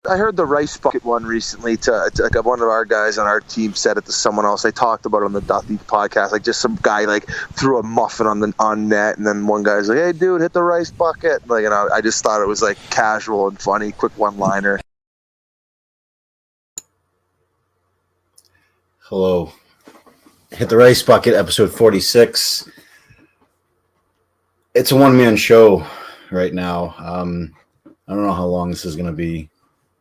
I heard the rice bucket one recently. To like one of our guys on our team said it to someone else. They talked about it on the Duffy podcast. Like just some guy like threw a muffin on net, and then one guy's like, "Hey, dude, hit the rice bucket." Like, I just thought it was like casual and funny, quick one-liner. Hello, hit the rice bucket, episode 46. It's a one-man show right now. I don't know how long this is going to be.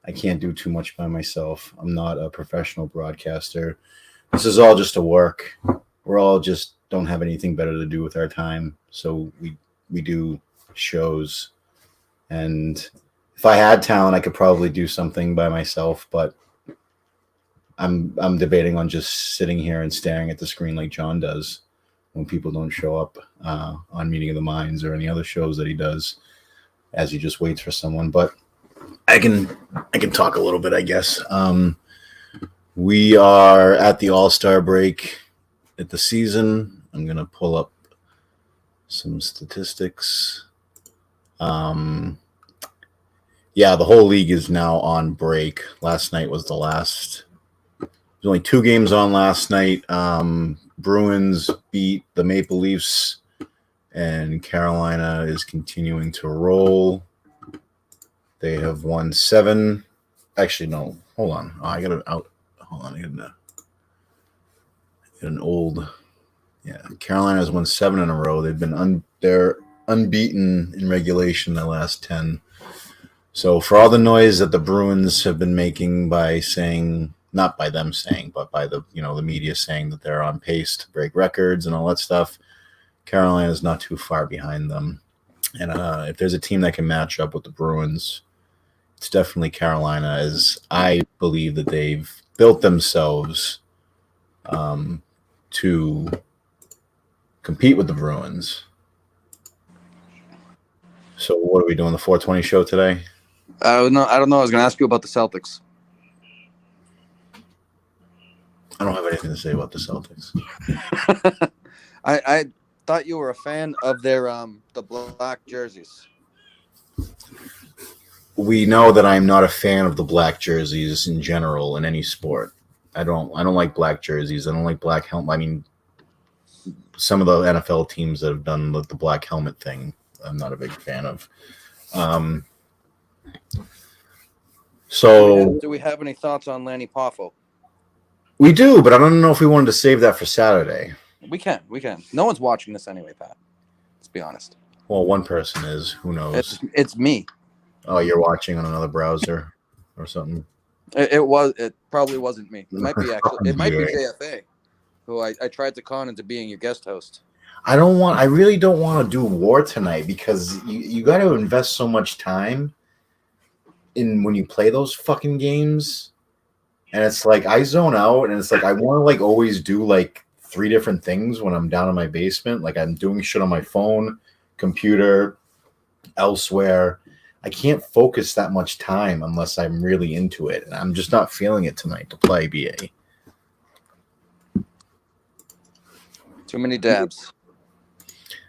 I can't do too much by myself. I'm not a professional broadcaster. This is all just a work. We're all just don't have anything better to do with our time, so we do shows. And if I had talent, I could probably do something by myself, but I'm debating on just sitting here and staring at the screen like John does when people don't show up on Meeting of the Minds or any other shows that he does, as he just waits for someone. But I can talk a little bit, I guess. We are at the All-Star break at the season. I'm going to pull up some statistics. The whole league is now on break. Last night was the last. There's only 2 games on last night. Bruins beat the Maple Leafs, and Carolina is continuing to roll. They have won 7. Actually, no. Hold on. I got an old. Yeah, Carolina has won 7 in a row. They've been they're unbeaten in regulation the last 10. So for all the noise that the Bruins have been making by saying, not by them saying, but by the media saying that they're on pace to break records and all that stuff, Carolina is not too far behind them. And if there's a team that can match up with the Bruins, it's definitely Carolina, as I believe that they've built themselves to compete with the Bruins. So what are we doing, the 420 show today? I don't know. I was going to ask you about the Celtics. I don't have anything to say about the Celtics. I thought you were a fan of their the black jerseys. We know that I'm not a fan of the black jerseys in general in any sport. I don't like black jerseys. I don't like black helmet. I mean, some of the NFL teams that have done the black helmet thing, I'm not a big fan of. So do we have any thoughts on Lanny Poffo? We do, but I don't know if we wanted to save that for Saturday. We can. No one's watching this anyway, Pat. Let's be honest. Well, one person is. Who knows? It's me. Oh, you're watching on another browser or something? It probably wasn't me. It might be actually. It might be JFA, who I tried to con into being your guest host. I really don't want to do war tonight because you got to invest so much time in when you play those fucking games. And it's like I zone out, and it's like I want to like always do like 3 different things when I'm down in my basement. Like I'm doing shit on my phone, computer, elsewhere. I can't focus that much time unless I'm really into it, and I'm just not feeling it tonight to play BA. Too many dabs.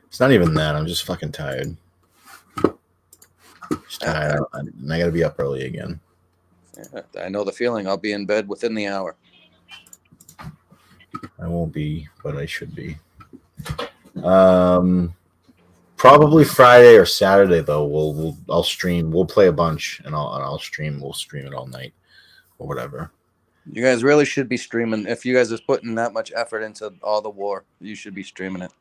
It's not even that. I'm just fucking tired. Just tired. And I got to be up early again. I know the feeling. I'll be in bed within the hour. I won't be, but I should be. Probably Friday or Saturday though. I'll stream. We'll play a bunch, and I'll stream. We'll stream it all night, or whatever. You guys really should be streaming. If you guys are putting that much effort into all the war, you should be streaming it.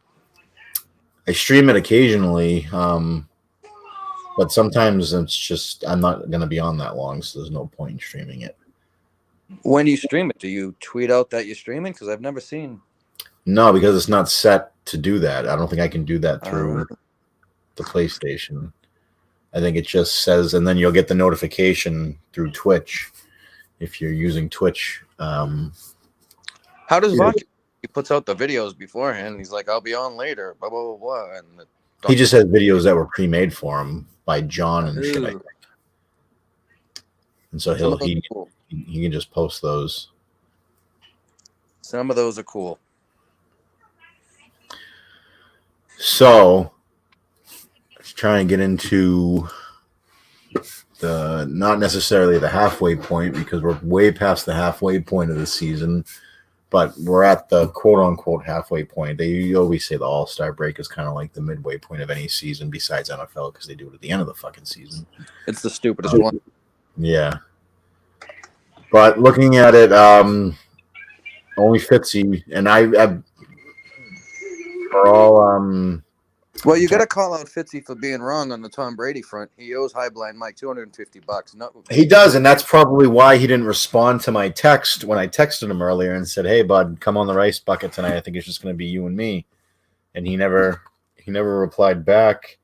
I stream it occasionally, but sometimes it's just I'm not going to be on that long, so there's no point in streaming it. When you stream it, do you tweet out that you're streaming? Because I've never seen. No, because it's not set to do that. I don't think I can do that through the PlayStation. I think it just says, and then you'll get the notification through Twitch if you're using Twitch. How does Vodka? He puts out the videos beforehand. He's like, "I'll be on later." Blah blah blah blah. And he just has videos that were pre-made for him by John and shit, I think. And so he can just post those. Some of those are cool. So let's try and get into not necessarily the halfway point because we're way past the halfway point of the season, but we're at the quote unquote halfway point. They always say the All-Star break is kind of like the midway point of any season besides NFL because they do it at the end of the fucking season. It's the stupidest one. Yeah. But looking at it, only Fitzy and I are all Well, you got to call out Fitzy for being wrong on the Tom Brady front. He owes High Blind Mike $250. No, he does, and that's probably why he didn't respond to my text when I texted him earlier and said, "Hey, bud, come on the rice bucket tonight. I think it's just going to be you and me." And he never replied back.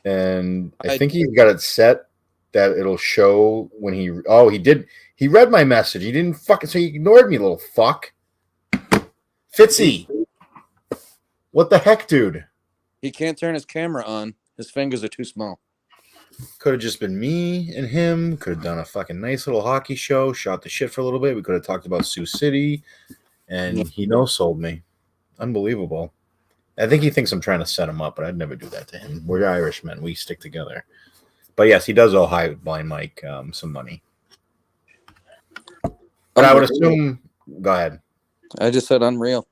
And I think he got it set that it'll show when he did. He read my message. He didn't fucking, so he ignored me, little fuck. Fitzy, what the heck, dude? he can't turn his camera on. His fingers are too small. Could have just been me and him. Could have done a fucking nice little hockey show. Shot the shit for a little bit. We could have talked about Sioux City. And he no-sold me. Unbelievable. I think he thinks I'm trying to set him up, but I'd never do that to him. We're Irishmen. We stick together. But yes, he does owe High Blind Mike some money. But I would assume... Go ahead. I just said unreal.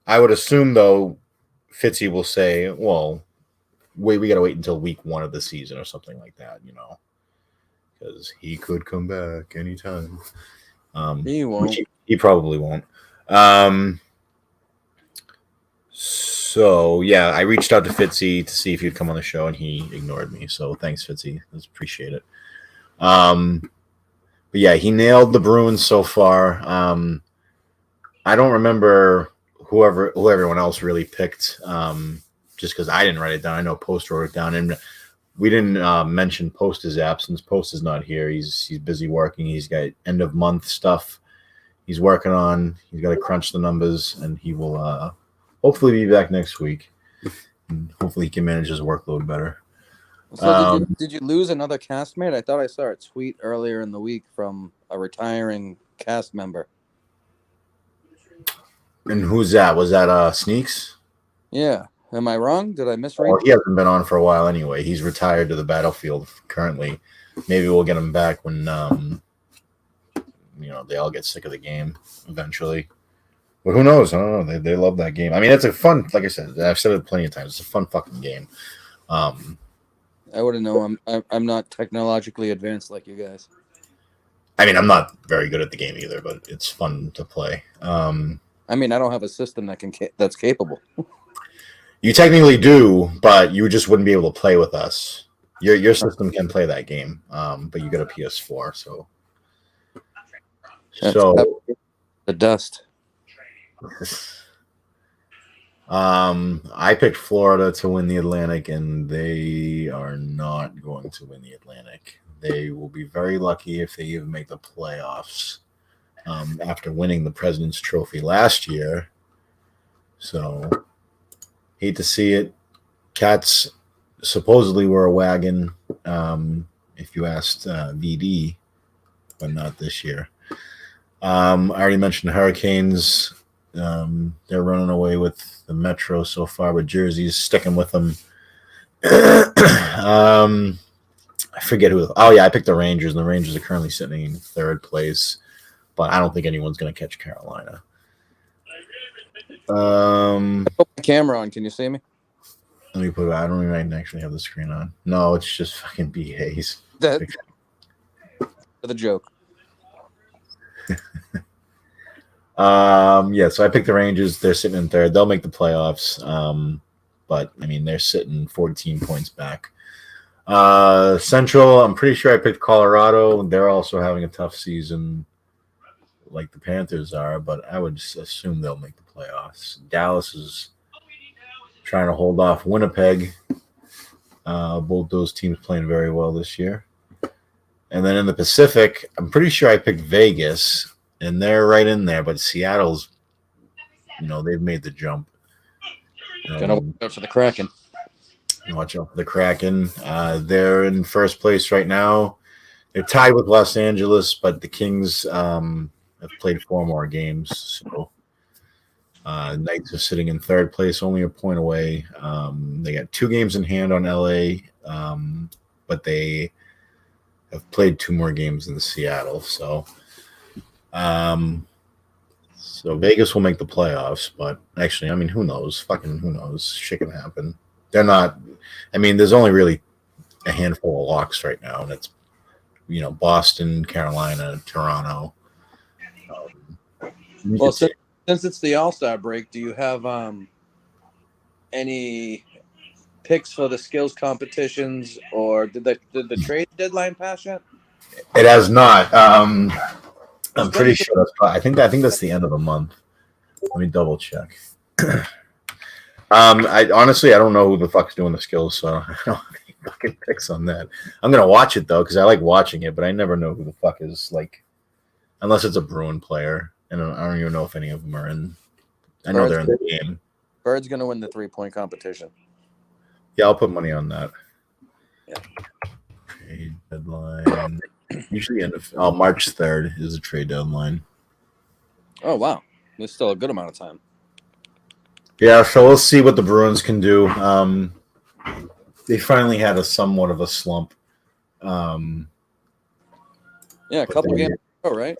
I would assume, though, Fitzy will say, well, we got to wait until week 1 of the season or something like that, you know, because he could come back anytime. He won't. He probably won't. So, yeah, I reached out to Fitzy to see if he'd come on the show, and he ignored me. So thanks, Fitzy. I appreciate it. But, yeah, he nailed the Bruins so far. I don't remember who everyone else really picked, just because I didn't write it down. I know Post wrote it down, and we didn't mention Post's absence. Post is not here. He's busy working. He's got end of month stuff he's working on. He's got to crunch the numbers, and he will hopefully be back next week. And hopefully he can manage his workload better. So did you lose another castmate? I thought I saw a tweet earlier in the week from a retiring cast member. And who's that? Was that Sneaks? Yeah. Am I wrong? Did I misread? Well, he hasn't been on for a while anyway. He's retired to the battlefield currently. Maybe we'll get him back when they all get sick of the game eventually. But who knows? I don't know. They love that game. I mean, it's a fun, like I said, I've said it plenty of times. It's a fun fucking game. I wouldn't know. I'm not technologically advanced like you guys. I mean, I'm not very good at the game either, but it's fun to play. I mean, I don't have a system that's capable. You technically do, but you just wouldn't be able to play with us. Your system can play that game, but you got a PS4, so the dust. I picked Florida to win the Atlantic, and they are not going to win the Atlantic. They will be very lucky if they even make the playoffs after winning the President's Trophy last year. So, hate to see it. Cats supposedly were a wagon if you asked VD, but not this year. I already mentioned the Hurricanes. They're running away with the Metro so far, but Jersey's sticking with them. I forget who. Oh, yeah, I picked the Rangers, and the Rangers are currently sitting in 3rd place, but I don't think anyone's going to catch Carolina. Put my camera on. Can you see me? Let me put it. I don't even actually have the screen on. No, it's just fucking BAs. That's the joke. Yeah, so I picked the Rangers. They're sitting in 3rd. They'll make the playoffs. But I mean, they're sitting 14 points back. Central, I'm pretty sure I picked Colorado. They're also having a tough season like the Panthers are, but I would assume they'll make the playoffs. Dallas is trying to hold off Winnipeg. Both those teams playing very well this year. And then in the Pacific, I'm pretty sure I picked Vegas, and they're right in there, but Seattle's, they've made the jump. Gonna watch out for the Kraken. Watch out for the Kraken. They're in 1st place right now. They're tied with Los Angeles, but the Kings have played 4 more games. So Knights are sitting in 3rd place, only a point away. They got 2 games in hand on LA, but they have played 2 more games than Seattle. So Vegas will make the playoffs, but actually, I mean, who knows? Fucking who knows? Shit can happen. They're not. I mean, there's only really a handful of locks right now, and it's Boston, Carolina, Toronto. Well, since it's the All-Star break, do you have any picks for the skills competitions, or did the trade deadline pass yet? It has not. I'm pretty sure that's. I think that's the end of the month. Let me double check. I honestly don't know who the fuck's doing the skills, so I don't have any fucking picks on that. I'm gonna watch it though because I like watching it, but I never know who the fuck is like, unless it's a Bruin player, and I don't even know if any of them are in. I know they're in the game. Bird's gonna win the 3-point competition. Yeah, I'll put money on that. Yeah. Trade deadline. Usually March 3rd is the trade deadline. Oh wow, there's still a good amount of time. Yeah, so we'll see what the Bruins can do. They finally had somewhat of a slump. Yeah, a couple games ago, right?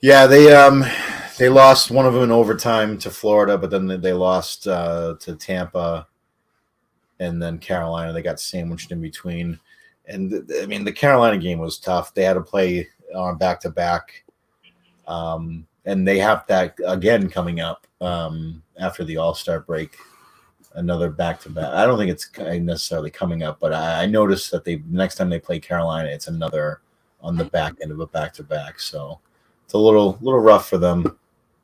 Yeah, they lost one of them in overtime to Florida, but then they lost to Tampa, and then Carolina. They got sandwiched in between. And I mean, the Carolina game was tough. They had to play back to back, and they have that again coming up after the All-Star break. Another back to back. I don't think it's necessarily coming up, but I noticed that next time they play Carolina, it's another on the back end of a back to back. So it's a little rough for them.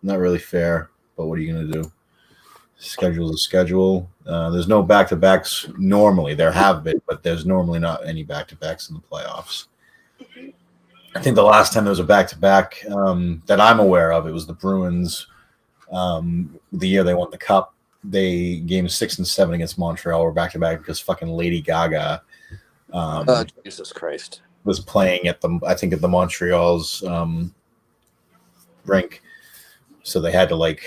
Not really fair, but what are you going to do? Schedule's a schedule. There's no back-to-backs normally. There have been, but there's normally not any back-to-backs in the playoffs. I think the last time there was a back-to-back that I'm aware of, it was the Bruins. The year they won the Cup, they games 6 and 7 against Montreal were back-to-back because fucking Lady Gaga Jesus Christ was playing at the Montreal's rink, so they had to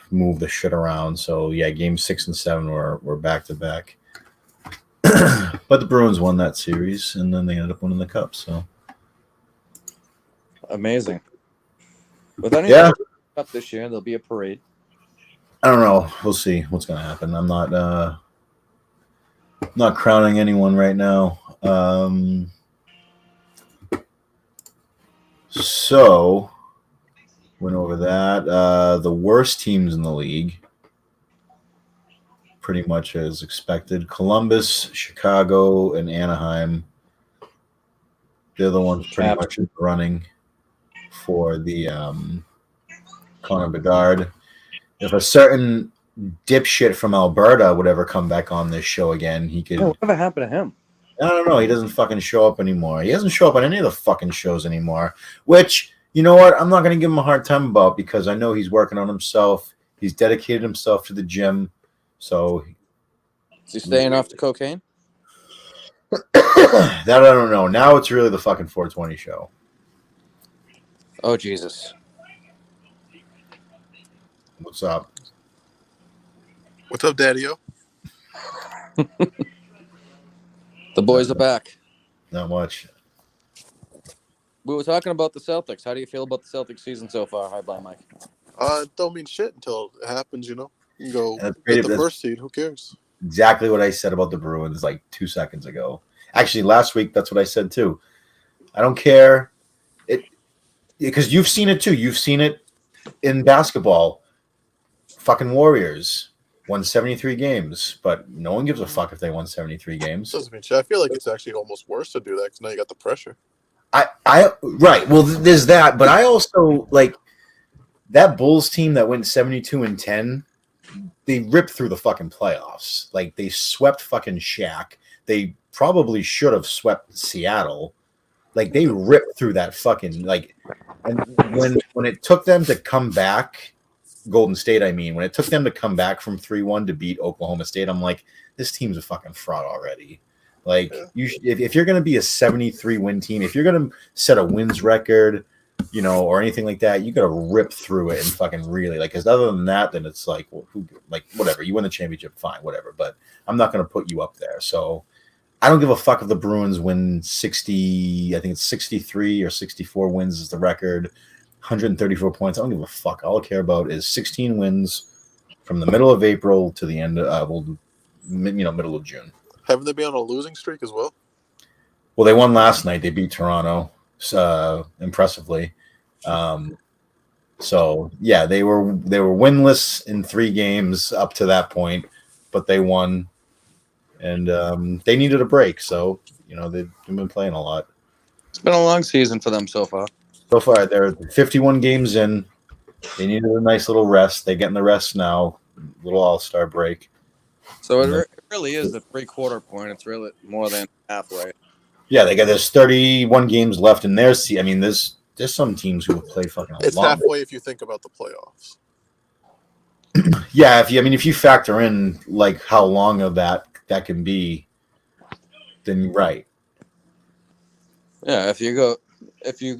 move the shit around. So yeah, games 6 and 7 were back to back. But the Bruins won that series, and then they ended up winning the Cup. So amazing. With any Cup this year, there'll be a parade. I don't know. We'll see what's going to happen. I'm not crowning anyone right now. So went over that. The worst teams in the league, pretty much as expected. Columbus, Chicago, and Anaheim. They're the ones pretty much in the running for the Connor Bedard. If a certain dipshit from Alberta would ever come back on this show again, he could. Whatever happened to him? I don't know. He doesn't fucking show up anymore. He doesn't show up on any of the fucking shows anymore, which, you know what? I'm not going to give him a hard time about because I know he's working on himself. He's dedicated himself to the gym. So is he staying off the cocaine? That I don't know. Now it's really the fucking 420 show. Oh, Jesus. What's up? What's up, Daddy-O? The boys are back. Not much. We were talking about the Celtics. How do you feel about the Celtics season so far? Hi, Blind Mike. Don't mean shit until it happens, You can go get the first seed. Who cares? Exactly what I said about the Bruins 2 seconds ago. Actually, last week, that's what I said too. I don't care. Because you've seen it too. You've seen it in basketball. Fucking Warriors won 73 games, but no one gives a fuck if they won 73 games. Doesn't mean shit. I feel like it's actually almost worse to do that because now you got the pressure. Right. Well, there's that, but I also that Bulls team that went 72-10. They ripped through the fucking playoffs. They swept fucking Shaq. They probably should have swept Seattle. They ripped through that fucking and when it took them to come back, Golden State, when it took them to come back from 3-1 to beat Oklahoma State, I'm like, this team's a fucking fraud already. If you're going to be a 73 win team, if you're going to set a wins record, or anything like that, you got to rip through it and fucking really because other than that, then it's whatever. You win the championship, fine, whatever. But I'm not going to put you up there. So I don't give a fuck if the Bruins win 60. I think it's 63 or 64 wins is the record. 134 points. I don't give a fuck. All I care about is 16 wins from the middle of April to the end of middle of June. Haven't they been on a losing streak as well? Well, they won last night. They beat Toronto impressively. So yeah, they were winless in 3 games up to that point, but they won, and they needed a break. So they've been playing a lot. It's been a long season for them so far. So far, they're 51 games in. They needed a nice little rest. They're getting the rest now. Little All-Star break. So it really is the 3/4 point. It's really more than halfway. Yeah, there's 31 games left in their season. I mean, there's some teams who have played fucking a lot. It's halfway if you think about the playoffs. Yeah, if you factor in like how long of that can be, then right. Yeah, if you go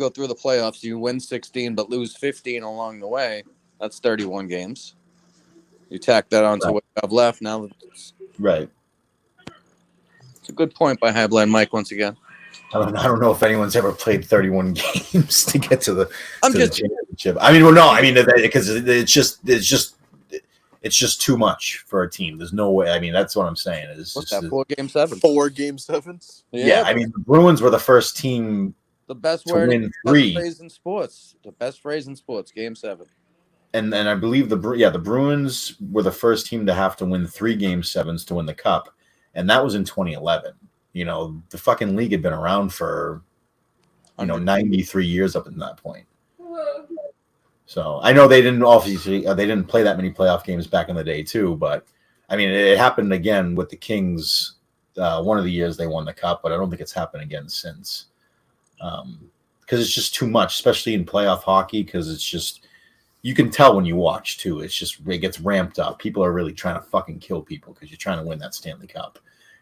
through the playoffs, you win 16 but lose 15 along the way. That's 31 games. You tack that on to what you have left. Now, right. It's a good point by Highline Mike once again. I don't know if anyone's ever played 31 games to get to the championship. Because it's just too much for a team. There's no way. I mean, that's what I'm saying. What's that? 4 game 7. 4 game 7s. Yeah, I mean, the Bruins were the first team. The best to word, win 3. phrase in sports. The best phrase in sports. Game 7. And I believe the Bruins were the first team to have to win 3 game 7s to win the cup, and that was in 2011. The fucking league had been around for 93 years up until that point. So I know they didn't play that many playoff games back in the day too, but I mean it happened again with the Kings. One of the years they won the cup, but I don't think it's happened again since. Because it's just too much, especially in playoff hockey. Because it's just you can tell when you watch too. It gets ramped up. People are really trying to fucking kill people because you're trying to win that Stanley Cup,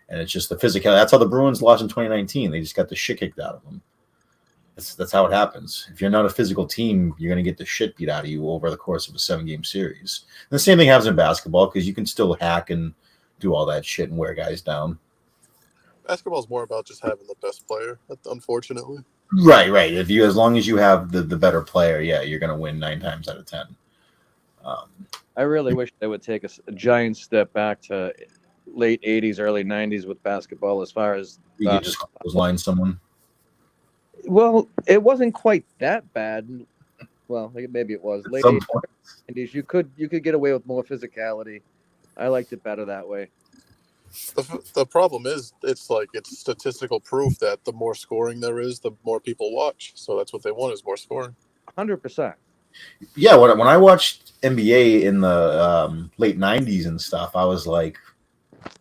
and it's just the physical. That's how the Bruins lost in 2019. They just got the shit kicked out of them. That's how it happens. If you're not a physical team, you're going to get the shit beat out of you over the course of a 7-game series. And the same thing happens in basketball because you can still hack and do all that shit and wear guys down. Basketball is more about just having the best player, unfortunately. Right. As long as you have the better player, yeah, you're going to win 9 times out of 10. I really wish they would take a giant step back to late 80s, early 90s with basketball as far as... You could just clothesline someone. Well, it wasn't quite that bad. Well, maybe it was. Late 80s, you could get away with more physicality. I liked it better that way. The problem is it's statistical proof that the more scoring there is, the more people watch. So that's what they want is more scoring. 100%. Yeah, when I watched NBA in the late 90s and stuff, I was like,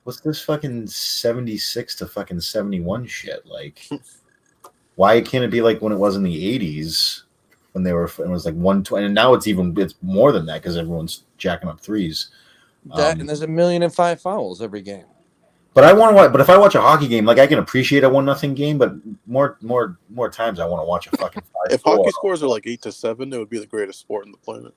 what's this fucking 76 to fucking 71 shit? Like, why can't it be like when it was in the 80s when it was like 120? And now it's more than that because everyone's jacking up threes. And there's 1,000,005 fouls every game. But I want to watch. But if I watch a hockey game, like I can appreciate a 1-0 game, but more times I want to watch a fucking 5-4. If hockey scores are like 8-7, it would be the greatest sport on the planet.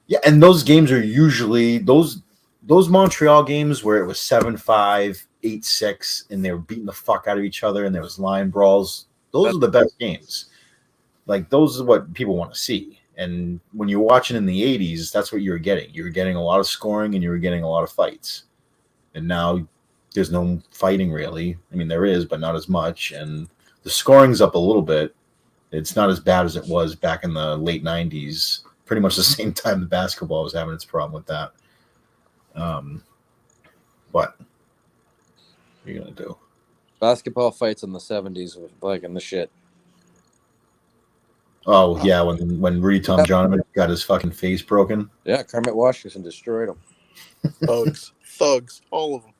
Yeah, and those games are usually those Montreal games where it was 7-5, 8-6, and they were beating the fuck out of each other, and there was line brawls. Those are the best games. Like those are what people want to see. And when you're watching in the 80s, that's what you were getting. You were getting a lot of scoring and you were getting a lot of fights. And now there's no fighting really. I mean, there is, but not as much. And the scoring's up a little bit. It's not as bad as it was back in the late 90s. Pretty much the same time the basketball was having its problem with that. But what are you going to do? Basketball fights in the 70s were like in the shit. Oh, yeah, when Rudy Tomjanovich got his fucking face broken. Yeah, Kermit Washington destroyed him. Thugs, all of them.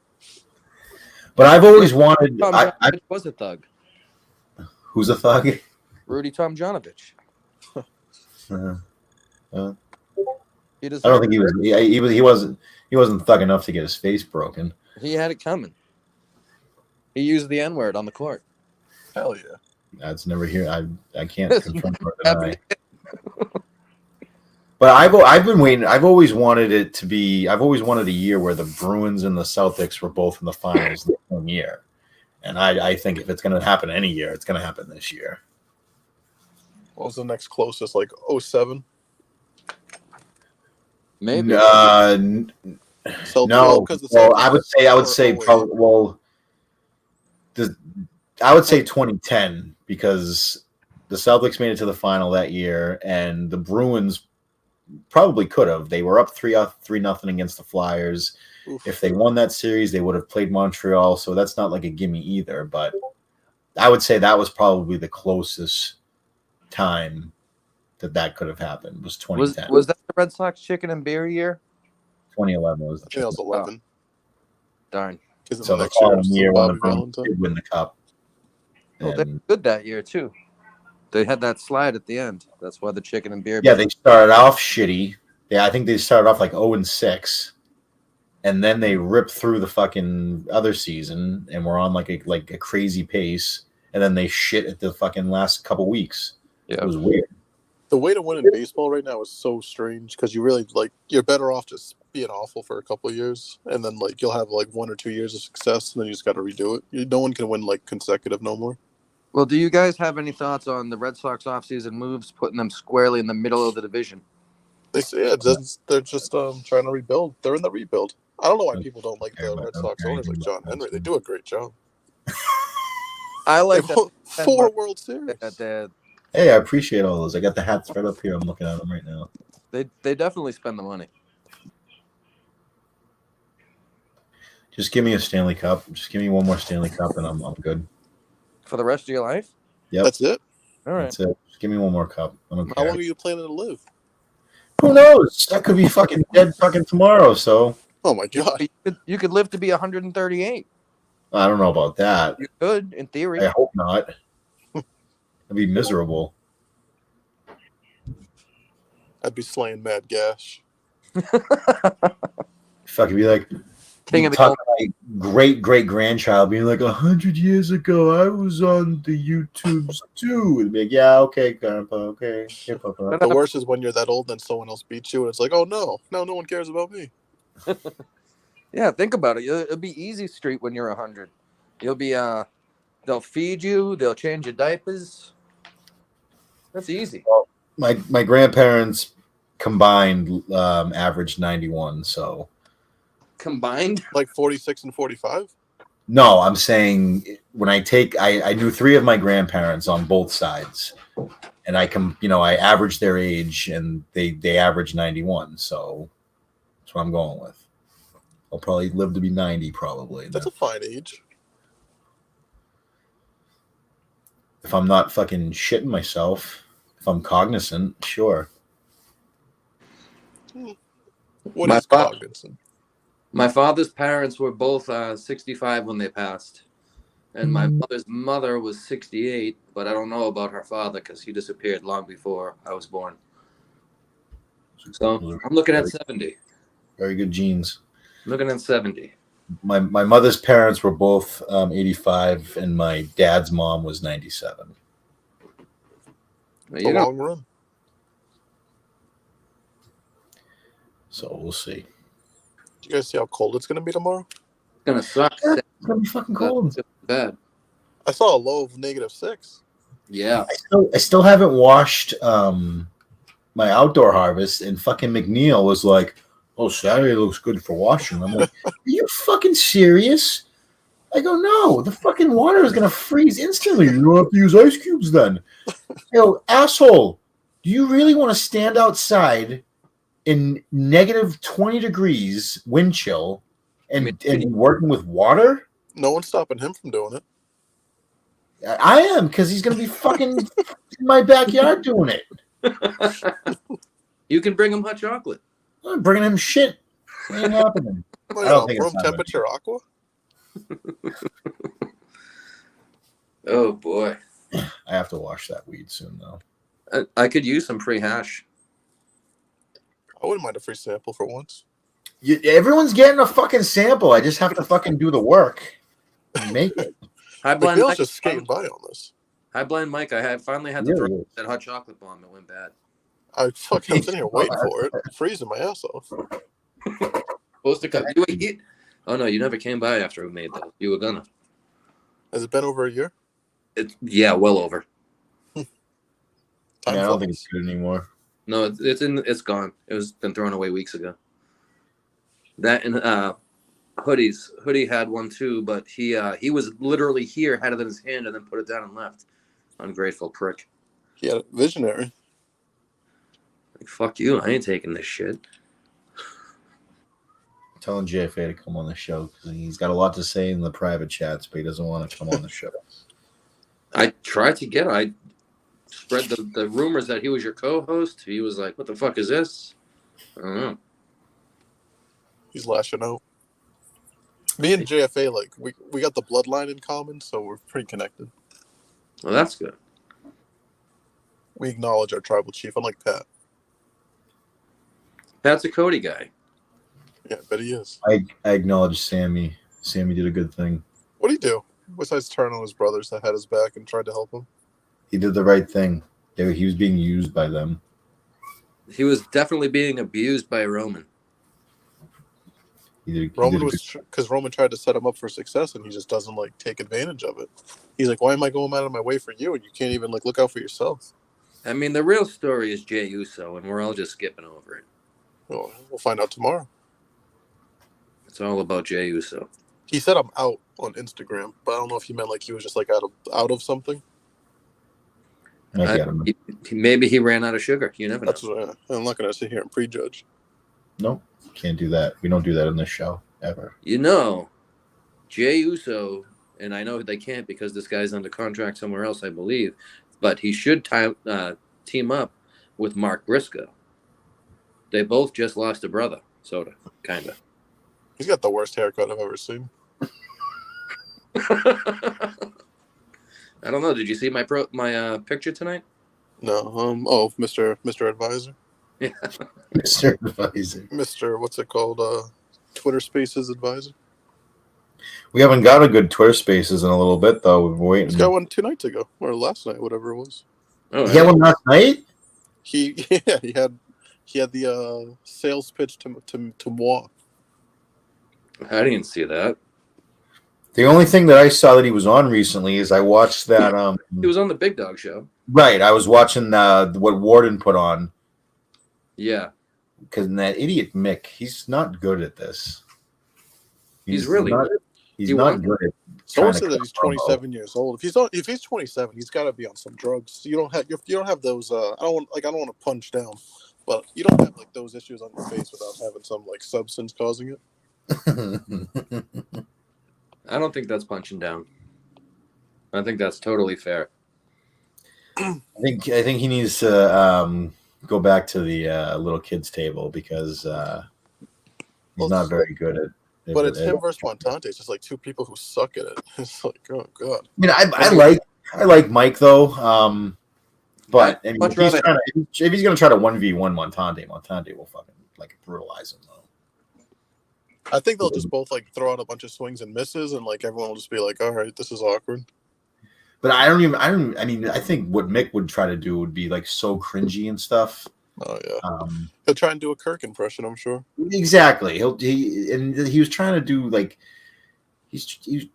But I've always wanted... I was a thug. Who's a thug? Rudy Tomjanovich. I don't think he was... He wasn't thug enough to get his face broken. He had it coming. He used the N-word on the court. Hell yeah. That's never here. I can't confirm or deny. But I've been waiting. I've always wanted it to be. I've always wanted a year where the Bruins and the Celtics were both in the finals the same year, And I think if it's going to happen any year, it's going to happen this year. What was the next closest? Like 07? Maybe. No. Well, I would say probably. Well, I would say 2010 because the Celtics made it to the final that year, and the Bruins probably could have. They were up 3-0 against the Flyers. Oof. If they won that series, they would have played Montreal. So that's not like a gimme either. But I would say that was probably the closest time that could have happened was 2010. Was that the Red Sox chicken and beer year? 2011 was the I think that was 11. Darn. So the following year when the Bruins did win the cup. Well, they were good that year too. They had that slide at the end. That's why the chicken and beer. Yeah, they started off shitty. Yeah, I think they started off like 0-6, and then they ripped through the fucking other season and were on like a crazy pace, and then they shit at the fucking last couple weeks. Yeah, it was weird. The way to win in baseball right now is so strange because you really you're better off just being awful for a couple of years, and then you'll have 1 or 2 years of success, and then you just got to redo it. No one can win consecutive no more. Well, do you guys have any thoughts on the Red Sox offseason moves, putting them squarely in the middle of the division? They say they're just trying to rebuild. They're in the rebuild. I don't know why people don't like the Red Sox owners like John Henry. They do a great job. I like that 4 World Series. Hey, I appreciate all those. I got the hats right up here. I'm looking at them right now. They definitely spend the money. Just give me a Stanley Cup. Just give me one more Stanley Cup, and I'm good. For the rest of your life? Yep. That's it? All right. That's it. Just give me one more cup. I don't care. How long are you planning to live? Who knows? I could be fucking dead fucking tomorrow, so. Oh, my God. You could live to be 138. I don't know about that. You could, in theory. I hope not. I'd be miserable. I'd be slaying Mad Gash. Fuck, it'd be like King of the talking like great-great-grandchild being like 100 years ago I was on the YouTubes too. And be like, yeah, okay, Grandpa, okay. Yeah, Papa. The worst is when you're that old and someone else beats you and it's like, oh no one cares about me. Yeah, think about it. It'll be easy street when you're 100. You'll be they'll feed you, they'll change your diapers. That's easy. Well, my grandparents combined averaged 91, so combined 46 and 45. No, I'm saying when I knew 3 of my grandparents on both sides, and I averaged their age, and they averaged 91, so that's what I'm going with. I'll probably live to be 90, probably. That's a fine age. If I'm not fucking shitting myself, if I'm cognizant, sure. What is cognizant? My father's parents were both 65 when they passed. And my mother's mother was 68, but I don't know about her father because he disappeared long before I was born. So I'm looking at 70. Very good genes. Looking at 70. My mother's parents were both 85, and my dad's mom was 97. A long run. So we'll see. Do you guys see how cold it's going to be tomorrow? It's going to suck. Yeah, it's going to be fucking cold. It's bad. I saw a low of -6. Yeah. I still haven't washed my outdoor harvest, and fucking McNeil was like, oh, Saturday looks good for washing. I'm like, are you fucking serious? I go, no, the fucking water is going to freeze instantly. You don't have to use ice cubes then. Yo, asshole, do you really want to stand outside in -20 degrees wind chill and working with water? No one's stopping him from doing it. I am, because he's going to be fucking in my backyard doing it. You can bring him hot chocolate. I'm bringing him shit. It ain't happening. Room temperature aqua? Oh, boy. I have to wash that weed soon, though. I could use some free hash. I wouldn't mind a free sample for once. Everyone's getting a fucking sample. I just have to fucking do the work and make it. Hi, Blind Mike. Just skating by on this. Hi, Blind Mike. I finally had to throw that hot chocolate bomb. It went bad. I fucking was in here waiting for it, freezing my ass off. Supposed to come. Oh no, you never came by after we made that. You were gonna. Has it been over a year? Yeah, well over. Time I don't flies. think it's good anymore. No, it's gone. It was been thrown away weeks ago. That and Hoodie had one too, but he was literally here, had it in his hand, and then put it down and left. Ungrateful prick. He had a visionary. Like, fuck you, I ain't taking this shit. I'm telling JFA to come on the show because he's got a lot to say in the private chats, but he doesn't want to come on the show. I tried to get him. I spread the rumors that he was your co-host. He was like, what the fuck is this? I don't know. He's lashing out. Me and JFA, like, we got the bloodline in common, so we're pretty connected. Well, that's good. We acknowledge our tribal chief, unlike Pat. Pat's a Cody guy. Yeah, I bet he is. I acknowledge Sammy. Sammy did a good thing. What did he do? Besides turn on his brothers that had his back and tried to help him? He did the right thing. He was being used by them. He was definitely being abused by Roman. Roman was because Roman tried to set him up for success, and he just doesn't like take advantage of it. He's like, "Why am I going out of my way for you, and you can't even like look out for yourself?" I mean, the real story is Jey Uso, and we're all just skipping over it. Well, we'll find out tomorrow. It's all about Jey Uso. He said I'm out on Instagram, but I don't know if he meant like he was just like out of something. Maybe he ran out of sugar. You never know. That's what I'm not going to sit here and prejudge. Nope, can't do that. We don't do that in this show ever. You know, Jey Uso, and I know they can't because this guy's under contract somewhere else, I believe, but he should team up with Mark Briscoe. They both just lost a brother, sort of, kind of. He's got the worst haircut I've ever seen. I don't know. Did you see my picture tonight? No. Mr. Advisor. Yeah. Mr. Advisor. Mr. What's it called? Twitter Spaces Advisor. We haven't got a good Twitter Spaces in a little bit, though. We've been waiting. He's got one 2 nights ago, or last night, whatever it was. Oh, he had one last night? He had the sales pitch to moi. I didn't see that. The only thing that I saw that he was on recently is I watched that. He was on the Big Dog Show. Right, I was watching what Warden put on. Yeah, because that idiot Mick, he's not good at this. He's really not, good. He's not good at. Someone said that he's 27 years old. If he's 27, he's got to be on some drugs. You don't have those. I don't want to punch down, but you don't have like those issues on your face without having some like substance causing it. I don't think that's punching down. I think that's totally fair. I think he needs to go back to the little kids table because he's not very good at. But it's him versus Montante. It's just like two people who suck at it. It's like, oh god. I mean, I like Mike though, but I mean, if he's gonna try to 1v1 Montante will fucking like brutalize him though. I think they'll just both like throw out a bunch of swings and misses, and like everyone will just be like, "All right, this is awkward." But I think what Mick would try to do would be like so cringy and stuff. Oh yeah. He'll try and do a Kirk impression, I'm sure. Exactly. He was trying to do like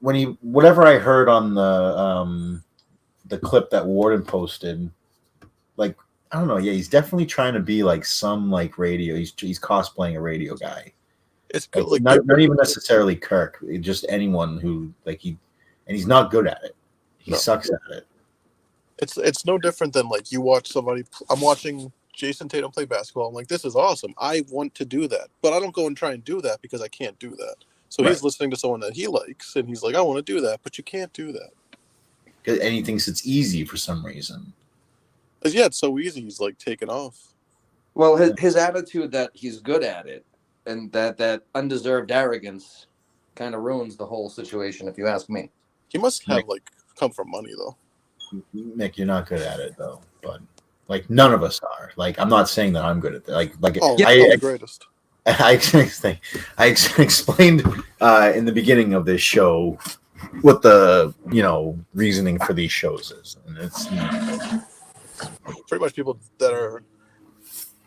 whatever I heard on the clip that Warden posted, like I don't know, yeah, he's definitely trying to be like some like radio. He's cosplaying a radio guy. It's good, like not even necessarily Kirk, just anyone who like he's not good at it. He sucks at it. It's no different than like you watch somebody. I'm watching Jason Tatum play basketball. I'm like, this is awesome. I want to do that, but I don't go and try and do that because I can't do that. So he's listening to someone that he likes, and he's like, I want to do that, but you can't do that. And he thinks it's easy for some reason. Yeah, it's so easy. He's like taking off. Well, his attitude that he's good at it, and that undeserved arrogance, kind of ruins the whole situation. If you ask me, he must have like come from money though. Nick, you're not good at it though, but like none of us are. Like I'm not saying that I'm good at that. I'm the greatest. I explained in the beginning of this show what the reasoning for these shows is, and it's pretty much people that are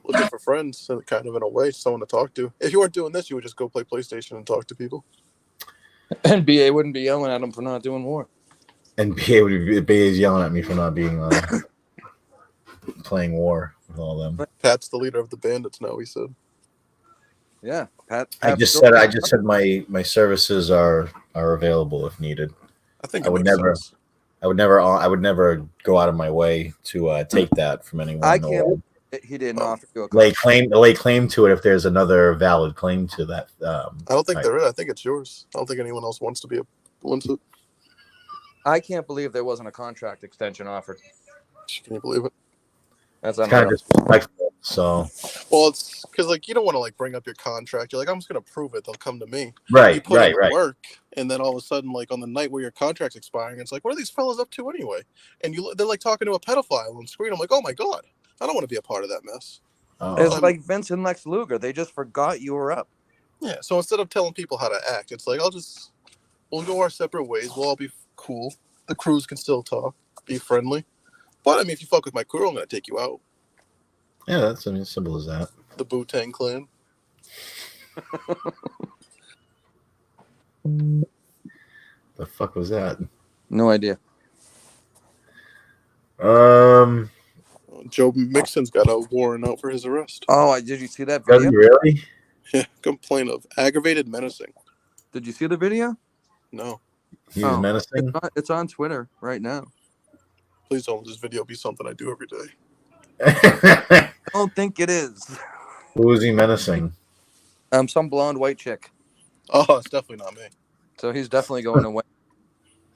looking for friends, kind of in a way, someone to talk to. If you weren't doing this, you would just go play PlayStation and talk to people. NBA wouldn't be yelling at him for not doing more. And BA is yelling at me for not being playing war with all them. Pat's the leader of the bandits now. He said. Yeah, Pat. I just said my services are available if needed. I think I would never go out of my way to take that from anyone. I can't. He didn't offer you a lay claim to it if there's another valid claim to that. I don't think there is. I think it's yours. I don't think anyone else wants it. I can't believe there wasn't a contract extension offered. Can you believe it? That's It's kind of disrespectful. So, well, it's because like you don't want to like bring up your contract. You're like, I'm just gonna prove it. They'll come to me. Right, you put right, in right. Work, and then all of a sudden, like on the night where your contract's expiring, it's like, what are these fellas up to anyway? And they're like talking to a pedophile on screen. I'm like, oh my god, I don't want to be a part of that mess. It's like Vince and Lex Luger. They just forgot you were up. Yeah. So instead of telling people how to act, it's like we'll go our separate ways. We'll all be cool. The crews can still talk, be friendly. But I mean, if you fuck with my crew, I'm gonna take you out. Yeah, that's as simple as that. The Wu-Tang Clan. The fuck was that? No idea. Joe Mixon's got a warrant out for his arrest. Oh, did you see that Does video? he really? Yeah, complaint of aggravated menacing. Did you see the video? No. He was menacing? It's on Twitter right now. Please don't let this video be something I do every day. I don't think it is. Who is he menacing? Some blonde white chick. Oh, it's definitely not me. So he's definitely going away.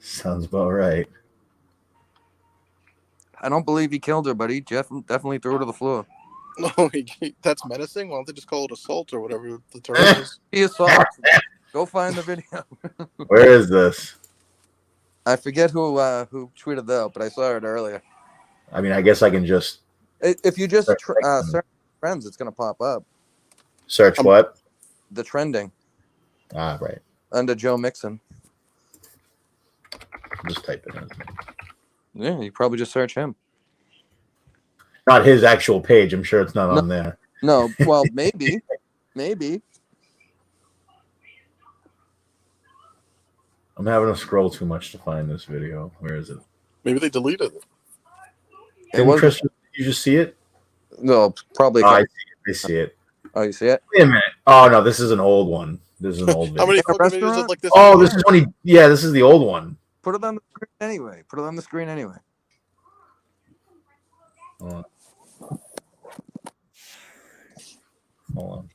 Sounds about right. I don't believe he killed her, but he definitely threw her to the floor. No, that's menacing. Why don't they just call it assault or whatever the term is? He assaulted. Go find the video. Where is this? I forget who tweeted that out, but I saw it earlier. I mean, I guess I can just If you just search friends, it's gonna pop up. search what? The trending Right. under Joe Mixon. Just type it in. Yeah, you probably just search him. Not his actual page. I'm sure it's not on there. No, well, maybe. I'm having to scroll too much to find this video. Where is it? Maybe they deleted it. Chris, did you just see it? No, probably. I see it. Oh, you see it? Wait a minute. Oh no, this is an old one. This is an old video. How many fucking videos of like this? Oh, this is this is the old one. Put it on the screen anyway. Hold on.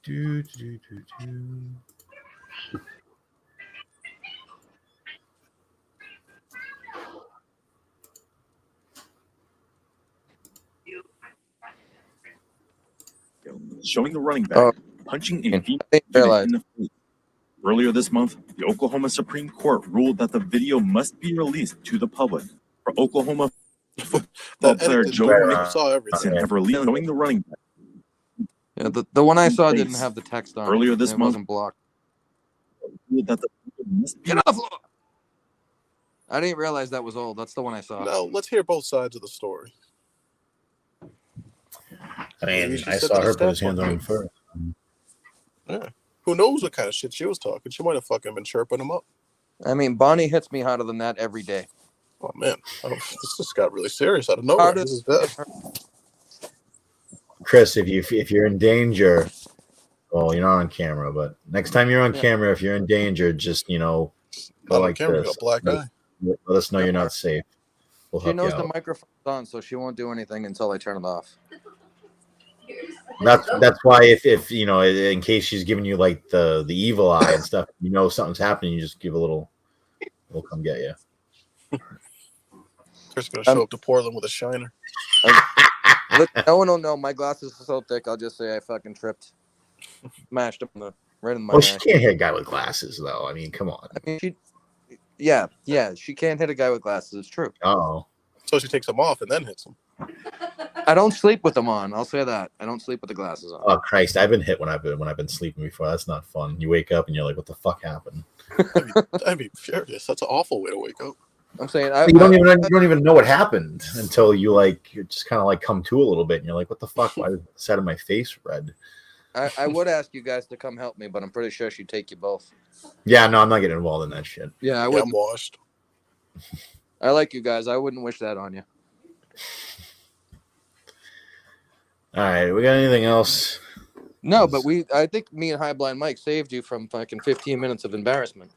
Do. Showing the running back punching a female in the face. Earlier this month, the Oklahoma Supreme Court ruled that the video must be released to the public. For Oklahoma player Joe Mixon have released showing the running back. Yeah, the one I saw didn't have the text on. Earlier this month, wasn't blocked. That the must be Get on the floor. I didn't realize that was old. That's the one I saw. No, let's hear both sides of the story. I mean, I saw her put his hands on him first. Yeah. Who knows what kind of shit she was talking? She might have fucking been chirping him up. I mean, Bonnie hits me harder than that every day. Oh man, this just got really serious out of nowhere. This is bad. Chris, if you're in danger, well, you're not on camera, but next time you're on camera, if you're in danger, just go like camera, this. A black eye. Let us know you're not safe. She knows the microphone's on, so she won't do anything until I turn it off. That's why if in case she's giving you like the evil eye and stuff, something's happening, you just give a little. We'll come get you. Chris gonna show up to Portland with a shiner. No one will know. My glasses are so thick. I'll just say I fucking tripped, smashed him right in my. Well, she can't hit a guy with glasses, though. I mean, come on. I mean, she can't hit a guy with glasses. It's true. Oh. So she takes them off and then hits him. I don't sleep with them on. I'll say that. I don't sleep with the glasses on. Oh Christ! I've been hit when I've been sleeping before. That's not fun. You wake up and you're like, "What the fuck happened?" I'd be furious. That's an awful way to wake up. I'm saying you don't even know what happened until you just kind of like come to a little bit, and you're like, "What the fuck? Why is the side of my face red?" I would ask you guys to come help me, but I'm pretty sure she'd take you both. Yeah, no, I'm not getting involved in that shit. Yeah, I wouldn't. I'm washed. I like you guys. I wouldn't wish that on you. All right, we got anything else? No, but I think me and High Blind Mike saved you from fucking 15 minutes of embarrassment.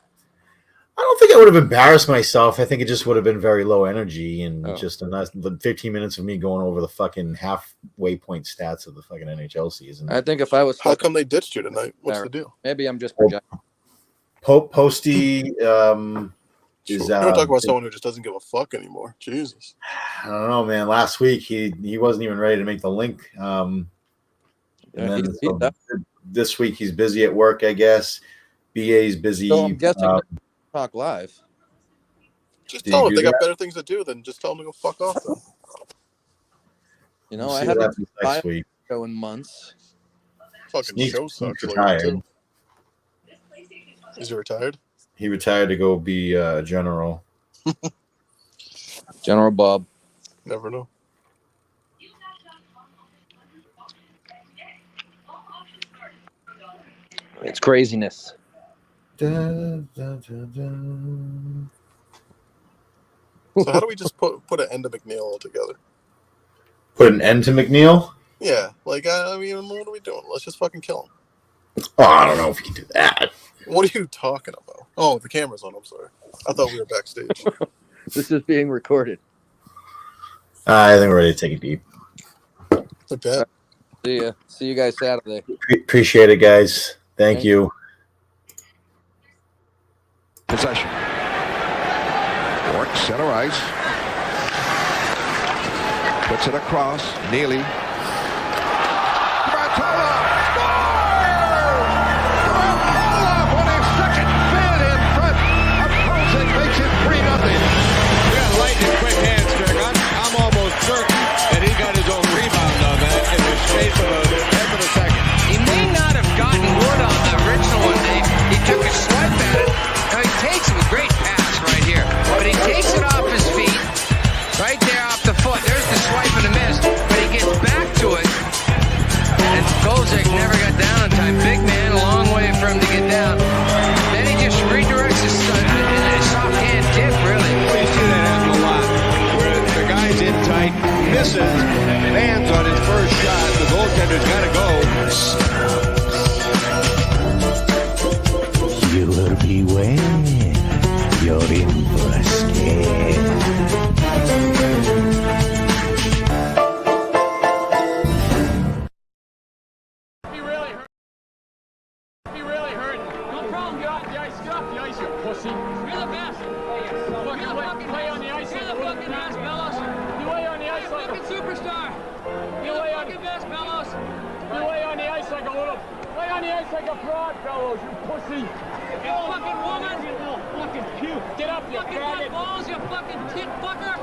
I don't think I would have embarrassed myself. I think it just would have been very low energy and just a nice 15 minutes of me going over the fucking halfway point stats of the fucking NHL season. I think if I was... How come they ditched you tonight? What's the deal? Maybe I'm just projecting. Posty is... You don't talk about someone who just doesn't give a fuck anymore. Jesus. I don't know, man. Last week, he wasn't even ready to make the link. This week, he's busy at work, I guess. BA's busy. So I'm guessing talk live. Just tell them if they got better things to do, then just tell them to go fuck off. Then. You know, I haven't next week. Show in months. Fucking show sucks. Retired. Is he retired? He retired to go be a general. General Bob. Never know. It's craziness. So how do we just put an end to McNeil altogether? Put an end to McNeil? Yeah, I mean, what are we doing? Let's just fucking kill him. Oh, I don't know if we can do that. What are you talking about? Oh, the camera's on. I'm sorry. I thought we were backstage. This is being recorded. I think we're ready to take it deep. Like that. See ya. See you guys Saturday. Appreciate it, guys. Thank you. Possession. York, center ice. Puts it across. Neely. Bartolo! Scores! Bartolo on his second minute in front of Prozic makes it 3-0. We got lightning quick hands, Greg. I'm almost certain that he got his own rebound on that in the space of a tenth of a second. He may not have gotten wood on the original one. He took a swipe at it. Now he takes it with great pass right here. But he takes it off his feet, right there off the foot. There's the swipe and the miss. But he gets back to it. And Golzek never got down in time. Big man, a long way for him to get down. Then he just redirects his soft hand tip, really. Well, you see that happen a lot. Where the guy's in tight, misses, lands on his first shot. The goaltender's got to go. You will beware. You're in for a scare. Be really hurting. No problem. Get off the ice. Get off the ice, you pussy. You're the best. Play on the ice. You're the fucking best, Bellows. You lay on the ice like a fucking superstar. You lay on the best, Bellows. You lay on the ice like a little. Lay on the ice like a fraud, Bellows. You pussy. You fucking woman. You little fucking puke. Get up, you faggot. Fucking balls, you fucking tit fucker.